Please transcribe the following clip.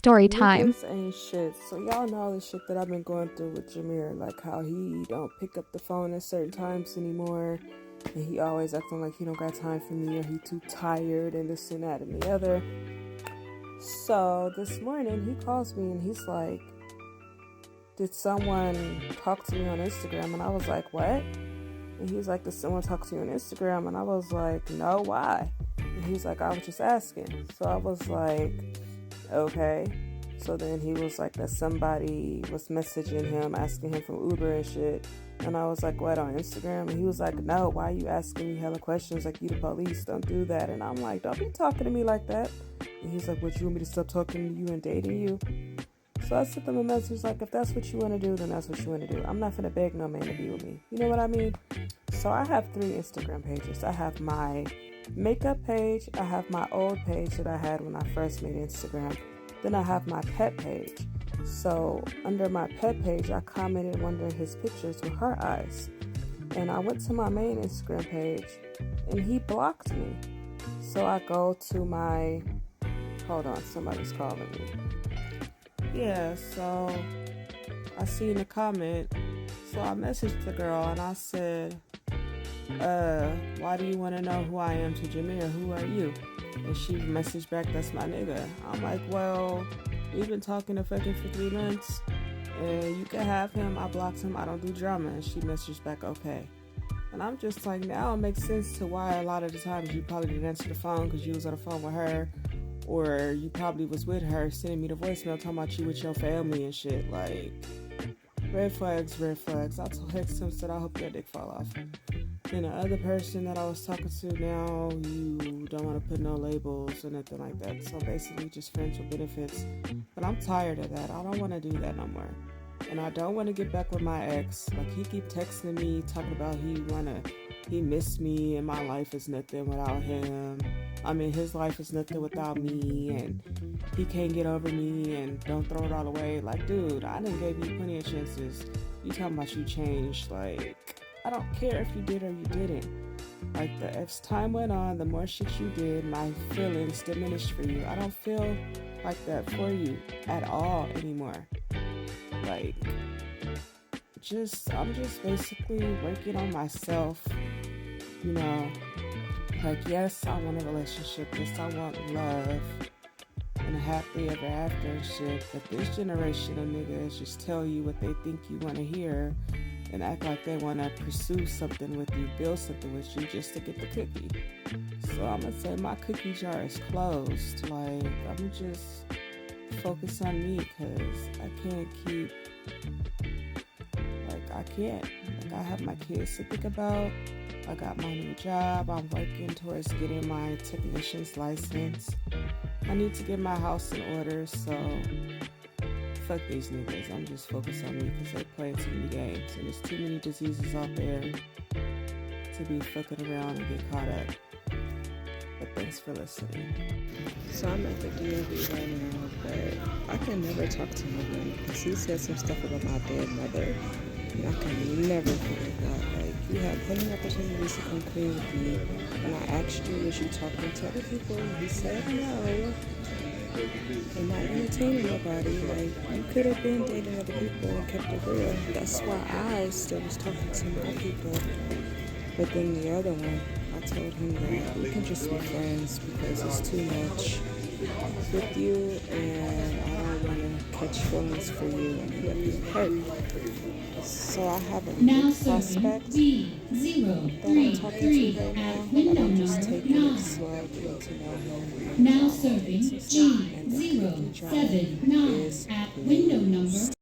story time. Niggas ain't shit. So y'all know all the shit that I've been going through with Jameer, like how he don't pick up the phone at certain times anymore, and he always acting like he don't got time for me, or he too tired, and this and that and the other. So this morning he calls me and he's like, did someone talk to me on Instagram? And I was like, what? And he's like, did someone talk to you on Instagram? And I was like, no, why? And he's like, I was just asking. So I was like, okay. So then he was like that somebody was messaging him, asking him from Uber and shit. And I was like, what, on Instagram? And he was like, no, why are you asking me hella questions like you the police? Don't do that. And I'm like, don't be talking to me like that. And he's like, what, you want me to stop talking to you and dating you? So I sent them a message like, if that's what you want to do, then that's what you want to do. I'm not finna beg no man to be with me. You know what I mean? So I have 3 Instagram pages. I have my makeup page. I have my old page that I had when I first made Instagram. Then I have my pet page. So under my pet page, I commented one of his pictures with her eyes. And I went to my main Instagram page and he blocked me. So I go to my, hold on, somebody's calling me. Yeah, so I seen the comment. So I messaged the girl and I said, why do you want to know who I am to Jameer? Who are you? And she messaged back, that's my nigga. I'm like, well, we've been talking to fucking for 3 months and you can have him. I blocked him. I don't do drama. And she messaged back, okay. And I'm just like, now it makes sense to why a lot of the times you probably didn't answer the phone because you was on the phone with her, or you probably was with her sending me the voicemail talking about you with your family and shit. Like, red flags, red flags. I told him, said, I hope your dick fall off. And the other person that I was talking to now, you don't want to put no labels or nothing like that. So basically just friends with benefits. But I'm tired of that. I don't want to do that no more. And I don't want to get back with my ex. Like, he keep texting me, talking about he missed me and my life is nothing without him. I mean, his life is nothing without me, and he can't get over me, and don't throw it all away. Like, dude, I done gave you plenty of chances. You talking about you changed. Like, I don't care if you did or you didn't. Like, as time went on, the more shit you did, my feelings diminished for you. I don't feel like that for you at all anymore. Like, I'm just basically working on myself, you know. Like, yes, I want a relationship. Yes, I want love and a happily ever after and shit. But this generation of niggas just tell you what they think you want to hear and act like they want to pursue something with you, build something with you just to get the cookie. So I'm going to say my cookie jar is closed. Like, I'm just focus on me because I can't keep, like, I have my kids to think about. I got my new job. I'm working towards getting my technician's license. I need to get my house in order, so fuck these niggas. I'm just focused on me because they play too many games. And there's too many diseases out there to be fucking around and get caught up. But thanks for listening. So I'm at the DMV right now, but I can never talk to him because he said some stuff about my dead mother. And I can never forget that. Like, you had plenty of opportunities to come clean with me. And I asked you, was you talking to other people? And he said no. I'm not entertaining nobody. Like, you could have been dating other people and kept it real. That's why I still was talking to my people. But then the other one, I told him that we can just be friends because it's too much with you and I don't want to catch feelings for you and get you hurt. So I have a new prospect that I'm talking to right now, but I'm just taking it slow, getting to know him. Now serving G07 is at window number